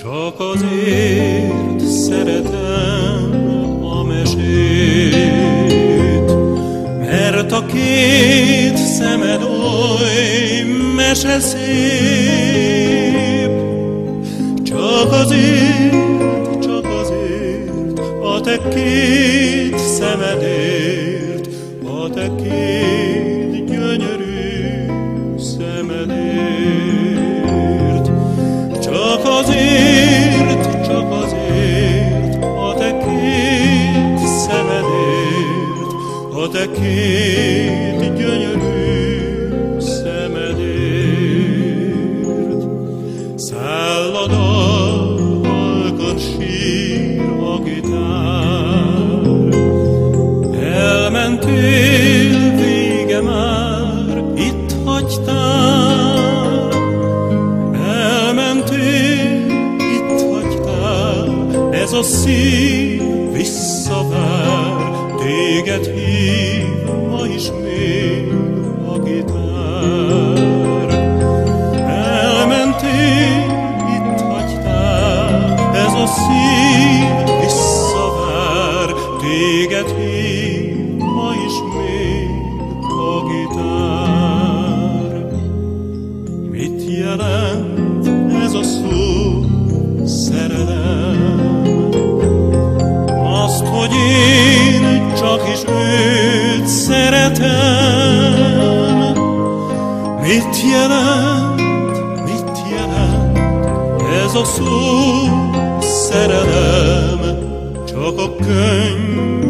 Csak azért szeretem a mesét, mert a két szemed oly meseszép. Csak azért, a te két szemedért, a te két gyönyörű szemedért. Csak azért, a te két szemedért, a te két gyönyörű szemedért. Száll a dal, halkan sír a gitár, elmentél, vége már, itt hagytál. Elmentél, itt hagytál, ez a szív visszavár, téged hív ma ismét a gitár. Elmentél, itt hagytál, ez a szív visszavár, téged hív ma ismét a gitár. Mit jelent ez a szó, szerelem? Azt, hogy én csak is őt szeretem. Mit jelent ez a szó, szerelem? Csak a könyv